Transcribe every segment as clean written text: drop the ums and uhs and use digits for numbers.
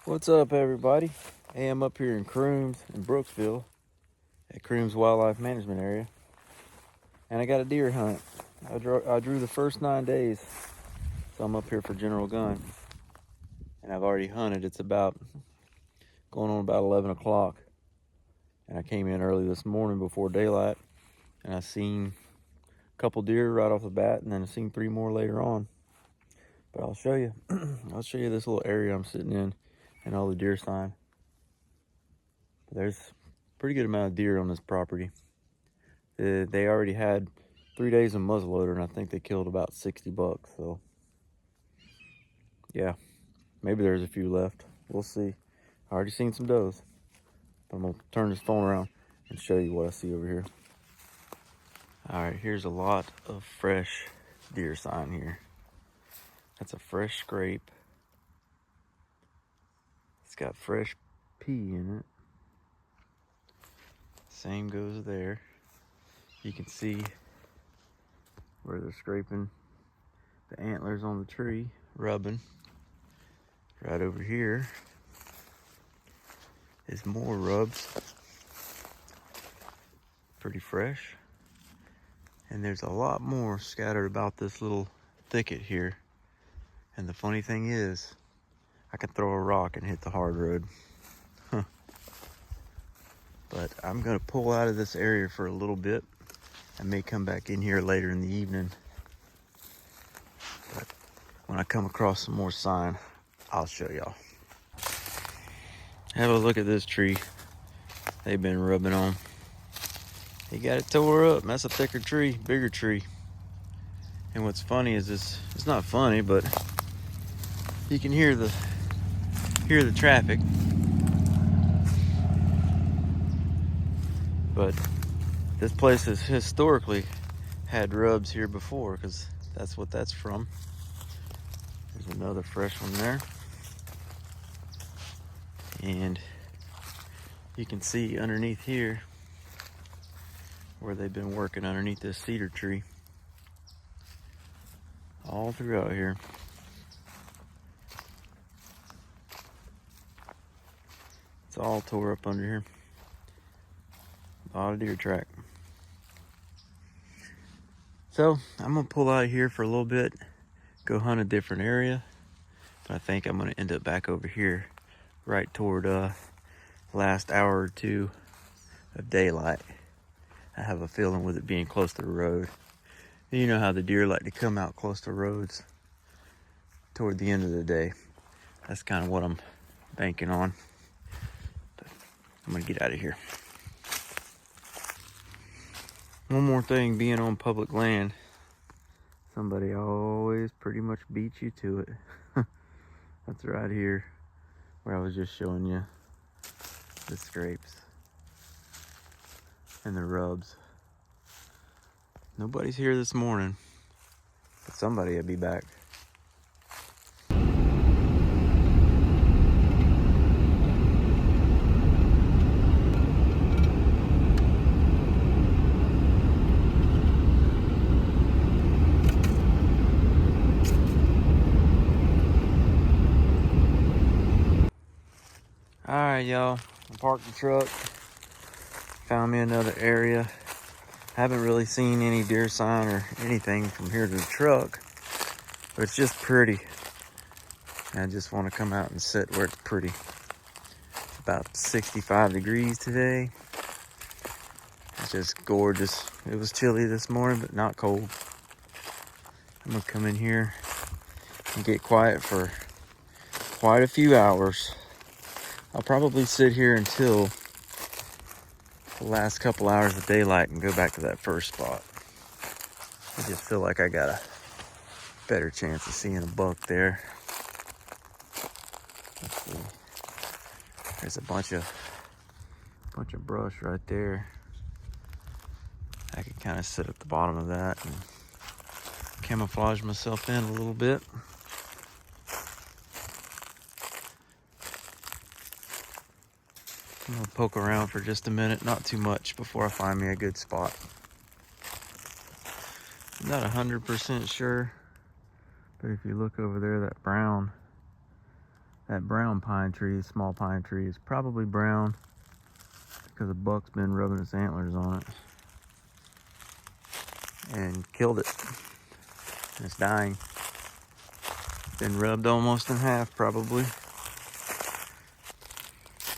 What's up, everybody? Hey, I'm up here in Crooms in Brooksville at Crooms Wildlife Management Area, and I got a deer hunt. I drew the first 9 days, so I'm up here for general gun, and I've already hunted. It's about going on about 11 o'clock, and I came in early this morning before daylight, and I seen a couple deer right off the bat, and then I seen 3 more later on. But I'll show you. I'll show you this little area I'm sitting in and all the deer sign. There's a pretty good amount of deer on this property. They already had 3 days of muzzleloader, and I think they killed about 60 bucks. So yeah, maybe there's a few left. We'll see. I already seen some does. But I'm gonna turn this phone around and show you what I see over here. All right, here's a lot of fresh deer sign here. That's a fresh scrape. It's got fresh pea in it. Same goes there. You can see where they're scraping the antlers on the tree, rubbing. Right over here is more rubs. Pretty fresh. And there's a lot more scattered about this little thicket here. And the funny thing is, I can throw a rock and hit the hard road. But I'm gonna pull out of this area for a little bit. I may come back in here later in the evening. But when I come across some more sign, I'll show y'all. Have a look at this tree they've been rubbing on. He got it tore up. That's a thicker tree, bigger tree. And what's funny is this, it's not funny, but you can hear the traffic. But this place has historically had rubs here before, because that's what that's from. There's another fresh one there. And you can see underneath here where they've been working underneath this cedar tree. All throughout here. It's all tore up under here. A lot of deer track. So I'm gonna pull out of here for a little bit, go hunt a different area. But I think I'm gonna end up back over here, right toward last hour or two of daylight. I have a feeling with it being close to the road. You know how the deer like to come out close to roads toward the end of the day. That's kind of what I'm banking on. But I'm gonna get out of here. One more thing, being on public land, somebody always pretty much beats you to it. That's right here where I was just showing you the scrapes and the rubs. Nobody's here this morning, but somebody will be back. All right, y'all, I parked the truck, found me another area. Haven't really seen any deer sign or anything from here to the truck, but it's just pretty. And I just want to come out and sit where it's pretty. It's about 65 degrees today. It's just gorgeous. It was chilly this morning, but not cold. I'm gonna come in here and get quiet for quite a few hours. I'll probably sit here until the last couple hours of daylight and go back to that first spot. I just feel like I got a better chance of seeing a buck there. Let's see. There's a bunch of brush right there. I could kind of sit at the bottom of that and camouflage myself in a little bit. I'm gonna poke around for just a minute, not too much, before I find me a good spot. I'm not 100% sure, but if you look over there, that brown That brown pine tree, small pine tree, is probably brown because a buck's been rubbing its antlers on it and killed it. It's dying. Been rubbed almost in half, probably.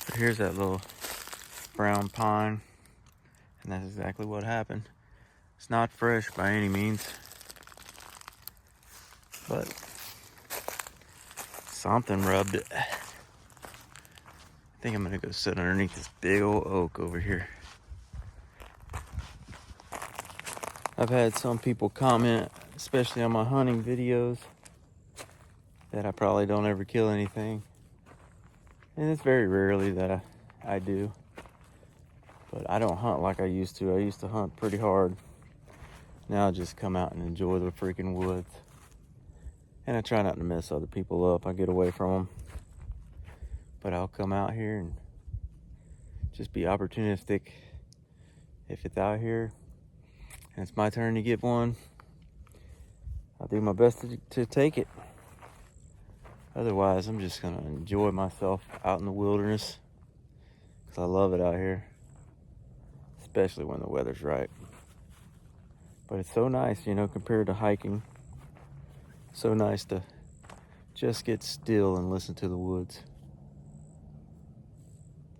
But here's that little brown pine, and that's exactly what happened. It's not fresh by any means, but something rubbed it. I think I'm gonna go sit underneath this big old oak over here. I've had some people comment, especially on my hunting videos, that I probably don't ever kill anything. And it's very rarely that I do. But I don't hunt like I used to. I used to hunt pretty hard. Now I just come out and enjoy the freaking woods. And I try not to mess other people up. I get away from them. But I'll come out here and just be opportunistic. If it's out here and it's my turn to get one, I'll do my best to take it. Otherwise, I'm just gonna enjoy myself out in the wilderness, because I love it out here, especially when the weather's right. But it's so nice, you know, compared to hiking. So nice to just get still and listen to the woods.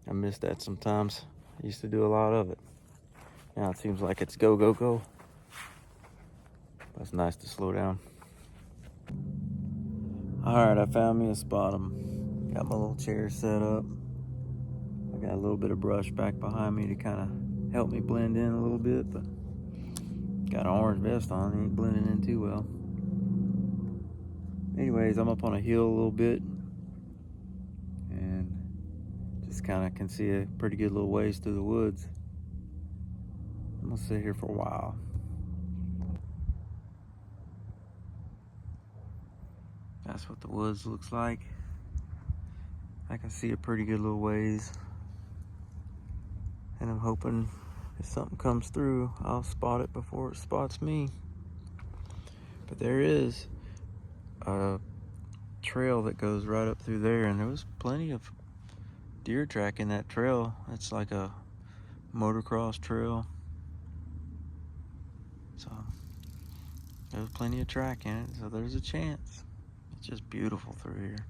I miss that sometimes. I used to do a lot of it. Now it seems like it's go, go, go. But it's nice to slow down. Alright, I found me a spot. Got my little chair set up. I got a little bit of brush back behind me to kind of help me blend in a little bit, but got an orange vest on, ain't blending in too well. Anyways, I'm up on a hill a little bit and just kind of can see a pretty good little ways through the woods. I'm gonna sit here for a while. That's what the woods looks like. I can see a pretty good little ways, and I'm hoping if something comes through, I'll spot it before it spots me. But there is a trail that goes right up through there, and there was plenty of deer track in that trail. It's like a motocross trail, so there's plenty of track in it, so there's a chance. It's just beautiful through here.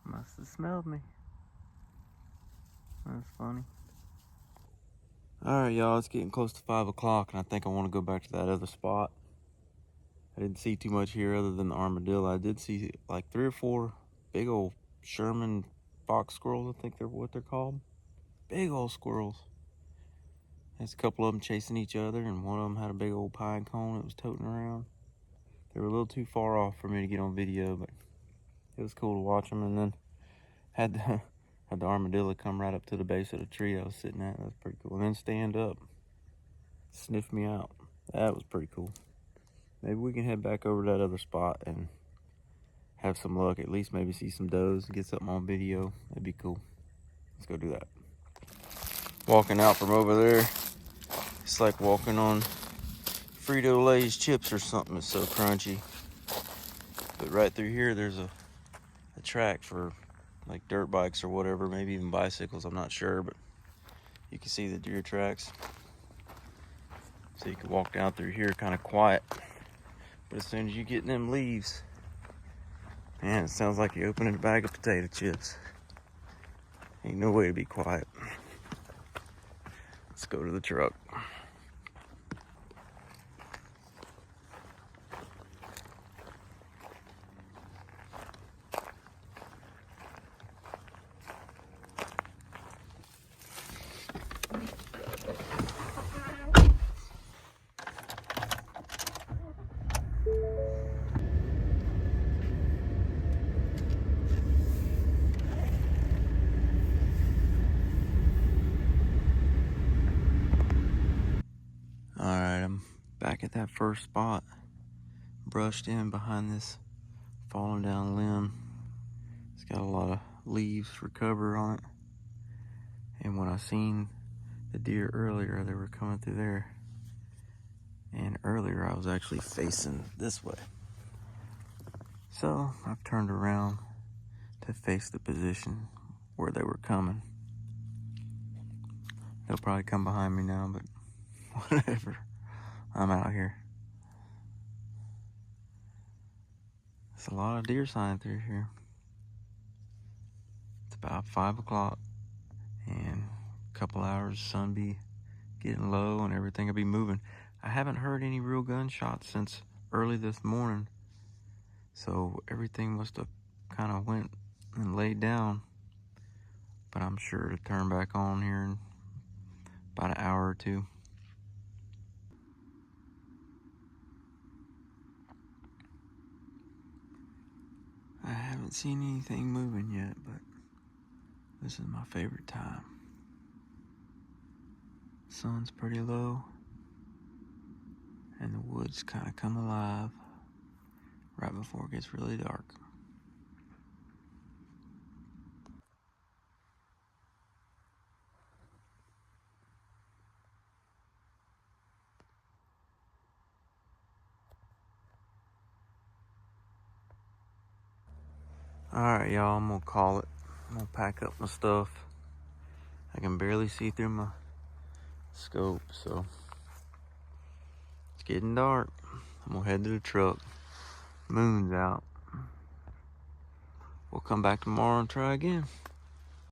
Must have smelled me. That's funny. All right, y'all, it's getting close to 5 o'clock, and I think I want to go back to that other spot. I didn't see too much here other than the armadillo. I did see like 3 or 4 big old Sherman fox squirrels, I think they're what they're called. Big old squirrels. There's a couple of them chasing each other, and one of them had a big old pine cone it was toting around. They were a little too far off for me to get on video, but it was cool to watch them. And then had the armadillo come right up to the base of the tree I was sitting at. That was pretty cool. And then stand up, sniff me out. That was pretty cool. Maybe we can head back over to that other spot and have some luck. At least maybe see some does and get something on video. That'd be cool. Let's go do that. Walking out from over there, it's like walking on Frito-Lay's chips or something. It's so crunchy. But right through here, there's a track for like dirt bikes or whatever, maybe even bicycles, I'm not sure, but you can see the deer tracks. So you can walk down through here kind of quiet. But as soon as you get in them leaves, man, it sounds like you're opening a bag of potato chips. Ain't no way to be quiet. Let's go to the truck. Alright, I'm back at that first spot. Brushed in behind this fallen down limb. It's got a lot of leaves for cover on it. And when I seen the deer earlier, they were coming through there. And earlier I was actually facing this way. So I've turned around to face the position where they were coming. They'll probably come behind me now, but whatever. I'm out here. There's a lot of deer sign through here. It's about 5 o'clock, and a couple hours, sun be getting low and everything will be moving. I haven't heard any real gunshots since early this morning, so everything must have kind of went and laid down. But I'm sure to turn back on here in about an hour or two. I haven't seen anything moving yet, but this is my favorite time. Sun's pretty low, and the woods kind of come alive right before it gets really dark. Alright, y'all, I'm gonna call it. I'm gonna pack up my stuff. I can barely see through my scope, so it's getting dark. I'm gonna head to the truck. Moon's out. We'll come back tomorrow and try again.